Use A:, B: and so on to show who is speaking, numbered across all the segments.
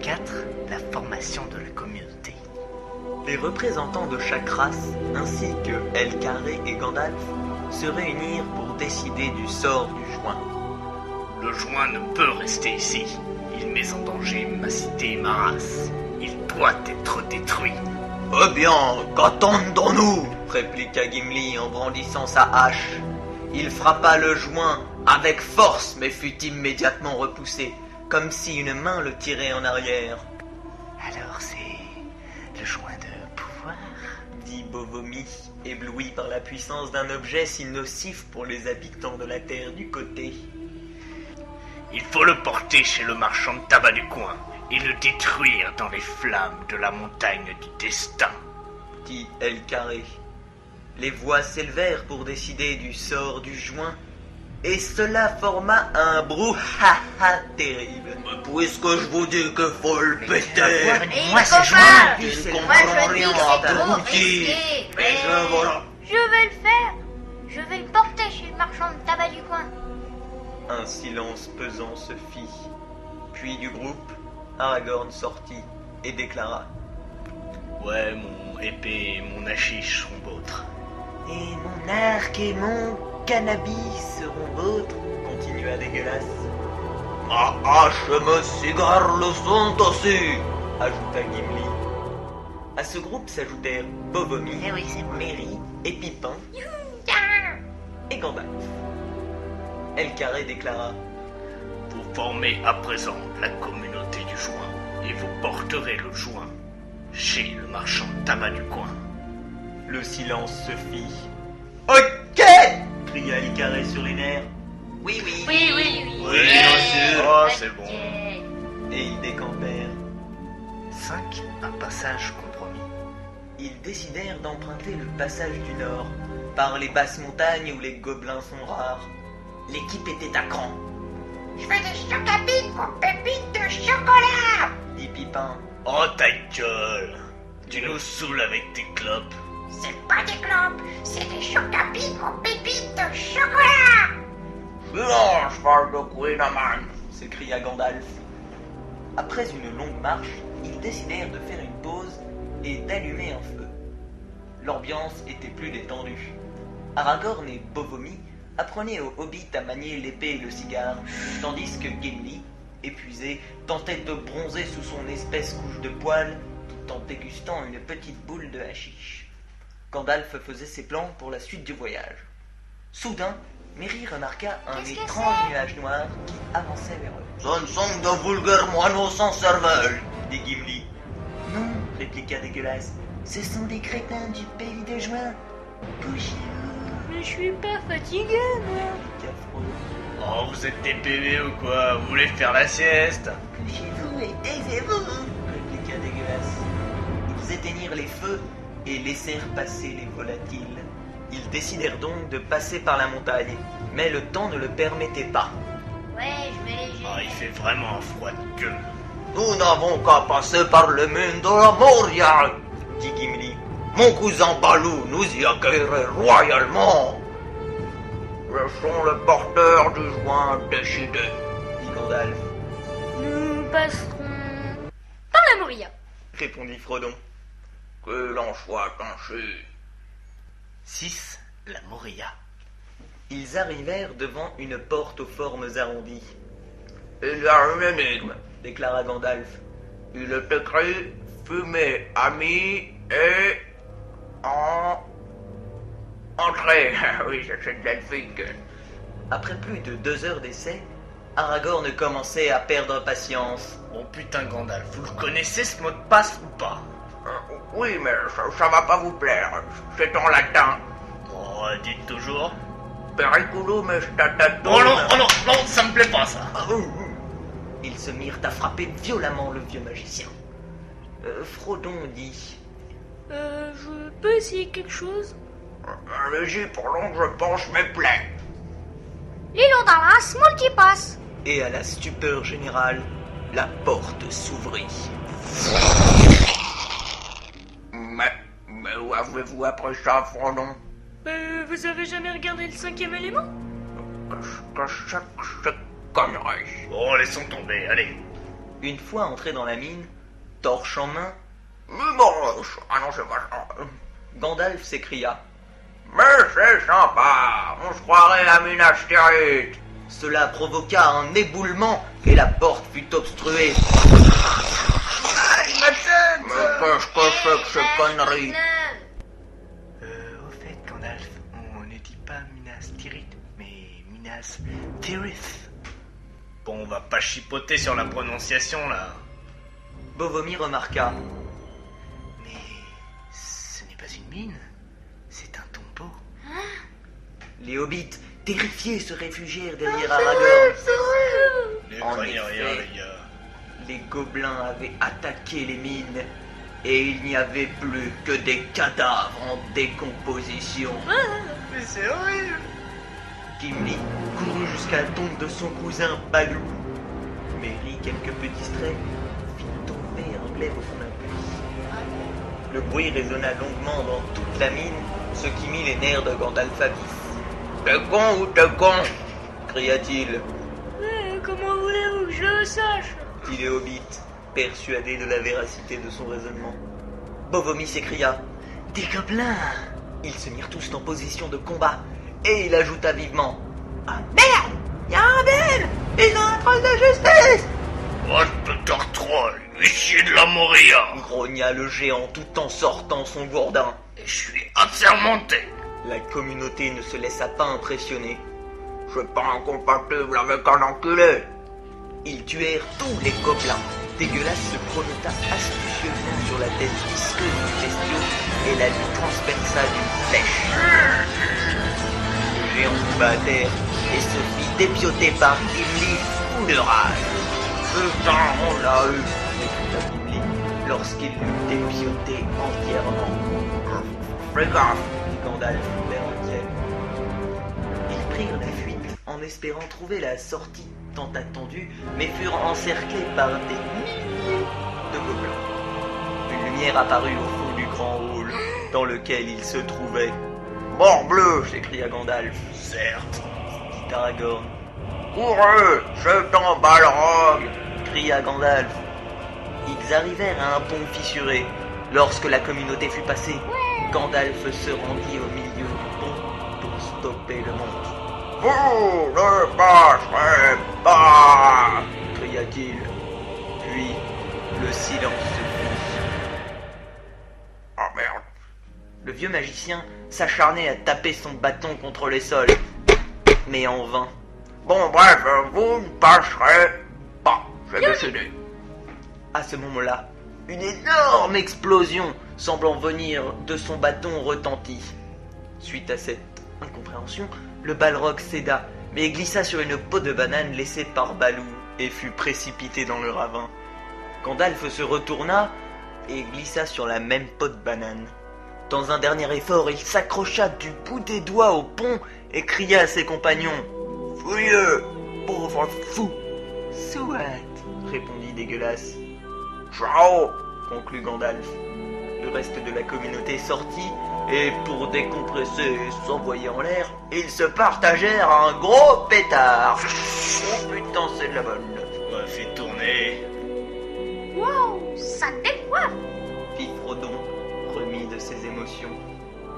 A: 4. La formation de la communauté.
B: Les représentants de chaque race, ainsi que El Carré et Gandalf, se réunirent pour décider du sort du joint.
A: Le joint ne peut rester ici. Il met en danger ma cité et ma race. Il doit être détruit.
B: Eh bien, qu'attendons-nous ? Répliqua Gimli en brandissant sa hache. Il frappa le joint avec force, mais fut immédiatement repoussé, comme si une main le tirait en arrière.
A: Alors c'est le joint de pouvoir ?
B: Dit Bovomi, ébloui par la puissance d'un objet si nocif pour les habitants de la terre du côté.
A: Il faut le porter chez le marchand de tabac du coin et le détruire dans les flammes de la montagne du destin,
B: dit El Carré. Les voix s'élevèrent pour décider du sort du joint, et cela forma un brouhaha terrible. Puisque je vous dis que faut le péter,
C: Moi ce joint,
B: tu ne
C: moi
B: comprends
C: je dis
B: rien
C: que
B: à
C: c'est
B: ta
C: trop
B: boutique.
C: risqué.
B: Mais voilà.
D: Je vais le faire. Je vais le porter chez le marchand de tabac du coin.
B: Un silence pesant se fit. Puis du groupe, Aragorn sortit et déclara:
A: Ouais, mon épée et mon hachiche sont vôtres.
B: Et mon arc et mon cannabis seront vôtres, continua Dégueulasse. Ma hache et mes cigares le sont aussi, ajouta Gimli. À ce groupe s'ajoutèrent Bovomi,
C: Eh oui, c'est moi.
B: Merry et Pipin et Gandalf. El Carré déclara:
A: Vous formez à présent la communauté du joint et vous porterez le joint chez le marchand de tabac du coin.
B: Le silence se fit. Ok, cria El Carré sur les nerfs. Oui, oui.
C: Oui.
A: Oui, bien sûr. Oh, c'est bon.
B: Et ils décampèrent.
A: 5. Un passage compromis.
B: Ils décidèrent d'emprunter le passage du Nord, par les basses montagnes où les gobelins sont rares. L'équipe était à cran,
C: Je veux des choc-à-pics aux pépites de chocolat.
B: dit Pipin.
A: Oh ta gueule. Tu nous saoules avec tes clopes.
C: C'est pas des clopes, c'est des choc-à-pics aux pépites de chocolat.
B: Silence, parle de Queen Aman, s'écria Gandalf. Après une longue marche, ils décidèrent de faire une pause et d'allumer un feu. L'ambiance était plus détendue. Aragorn et Bovomi apprenaient au Hobbit à manier l'épée et le cigare, tandis que Gimli, épuisé, tentait de bronzer sous son espèce couche de poils, tout en dégustant une petite boule de hashish. Gandalf faisait ses plans pour la suite du voyage. Soudain, Merry remarqua un
D: Qu'est-ce que
B: étrange
D: c'est ?
B: nuage noir qui avançait vers eux. « Ce ne sont de vulgaires moineaux sans cervelle !» dit Gimli. « Non, répliqua Dégueulasse, ce sont des crétins du pays de juin. Couchez-vous,
D: Mais je suis pas fatigué, moi.
B: répliqua Frodo.
A: Oh, vous êtes des PV ou quoi? Vous voulez faire la sieste?
B: Couchez-vous et taisez-vous, répliqua Dégueulasse. Ils éteignirent les feux et laissèrent passer les volatiles. Ils décidèrent donc de passer par la montagne, mais le temps ne le permettait pas.
D: Ouais, je vais léger.
A: Ah, il fait vraiment un froid de gueule.
B: Nous n'avons qu'à passer par le mine de la Moria, dit Gimli. Mon cousin Balou nous y accueillerait royalement. Laissons le porteur du joint décider, dit Gandalf,
D: Nous passerons par la Moria.
B: répondit Frodon. Que l'en soit ainsi.
A: 6. La Moria.
B: Ils arrivèrent devant une porte aux formes arrondies. Il y a une énigme, déclara Gandalf. Il est écrit fumée, ami et entrée. Oui, c'est delphique. Après plus de 2 heures d'essai, Aragorn commençait à perdre patience.
A: Oh putain, Gandalf, vous le connaissez ce mot de passe ou pas?
B: Oui, mais ça va pas vous plaire. C'est en latin.
A: Oh, dites toujours.
B: Periculum est
A: Oh non, oh non, non, ça me plaît pas ça.
B: Ils se mirent à frapper violemment le vieux magicien. Frodon dit:
D: Je peux essayer quelque chose?
B: Allez-y pendant que je pense mes plaies.
D: L'îlot d'Arras multipasse.
B: Et à la stupeur générale, la porte s'ouvrit. Mais où avez-vous appris ça, Frodon?
D: Vous avez jamais regardé le 5e élément?
B: Que c'est connerie.
A: Bon, laissons tomber, allez.
B: Une fois entré dans la mine, torche en main, « Mais moche! Ah non, c'est pas ça !» Gandalf s'écria. « Mais c'est sympa! On se croirait à Minas Tirith !» Cela provoqua un éboulement et la porte fut obstruée.
E: Ma tête!
B: Mais qu'est-ce que c'est que ces conneries?
A: Au fait, Gandalf, on ne dit pas Minas Tirith, mais Minas Tirith. Bon, on va pas chipoter sur la prononciation, là.
B: Bovomi remarqua.
A: Mais ce n'est pas une mine, c'est un tombeau.
B: Les hobbits, terrifiés, se réfugièrent derrière Aragorn.
A: Ne
B: En
A: croyez
B: effet.
A: rien, les gars.
B: Les gobelins avaient attaqué les mines et il n'y avait plus que des cadavres en décomposition.
A: Mais c'est horrible.
B: Gimli courut jusqu'à la tombe de son cousin Balou. Merry, quelque peu distrait, fit tomber un glaive au fond d'un puits. Le bruit résonna longuement dans toute la mine, ce qui mit les nerfs de Gandalf à vif. « T'es con ou t'es con ?» cria-t-il.
D: Mais comment voulez-vous que je le sache?
B: Dit les hobbits, persuadés de la véracité de son raisonnement. Bovomi s'écria. « Des gobelins !» Ils se mirent tous en position de combat, et il ajouta vivement. « Ah merde! Y a un bel! Ils ont un troll de justice !»
A: What the dark troll, huissier de la Moria.
B: Grogna le géant tout en sortant son gourdin.
A: Je suis assermenté.
B: La communauté ne se laissa pas impressionner. « Je suis pas incompatible avec un enculé !» Ils tuèrent tous les gobelins. Dégueulasse se projeta astucieusement sur la tête visqueuse du bestiau et la lui transperça d'une flèche. Le géant tomba à terre et se fit dépioter par Gimli, fou de rage. « Putain, on l'a eu !» s'écria Gimli lorsqu'il l'eut dépioté entièrement. « Fais gaffe !» dit Gandalf, l'air inquiet. Ils prirent la fuite en espérant trouver la sortie tant attendue, mais furent encerclés par des milliers de gobelins. Une lumière apparut au fond du grand hall dans lequel ils se trouvaient. « Morbleu !» s'écria Gandalf. «
A: Certes. »
B: dit Aragorn. « Courez, c'est un Balrog !» cria Gandalf. Ils arrivèrent à un pont fissuré. Lorsque la communauté fut passée, Gandalf se rendit au milieu du pont pour stopper le monstre. « Vous ne passerez pas !» cria-t-il. Puis, le silence se fit. « Ah merde !» Le vieux magicien s'acharnait à taper son bâton contre les sols, mais en vain. « Bon bref, vous ne passerez pas, j'ai décidé. » À ce moment-là, une énorme explosion semblant venir de son bâton retentit. Suite à cette incompréhension, le Balrog céda, mais glissa sur une peau de banane laissée par Balou et fut précipité dans le ravin. Gandalf se retourna et glissa sur la même peau de banane. Dans un dernier effort, il s'accrocha du bout des doigts au pont et cria à ses compagnons. « Fouilleux, pauvre fou !»« Soit !» répondit Dégueulasse. « Ciao !» conclut Gandalf. Le reste de la communauté sortit, et pour décompresser et s'envoyer en l'air, ils se partagèrent un gros pétard. Oh putain, c'est de la bonne.
A: On va faire tourner.
D: Wow, ça décoiffe!
B: Fit Frodon, remis de ses émotions,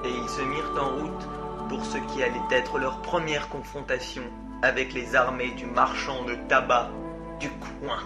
B: et ils se mirent en route pour ce qui allait être leur première confrontation avec les armées du marchand de tabac du coin.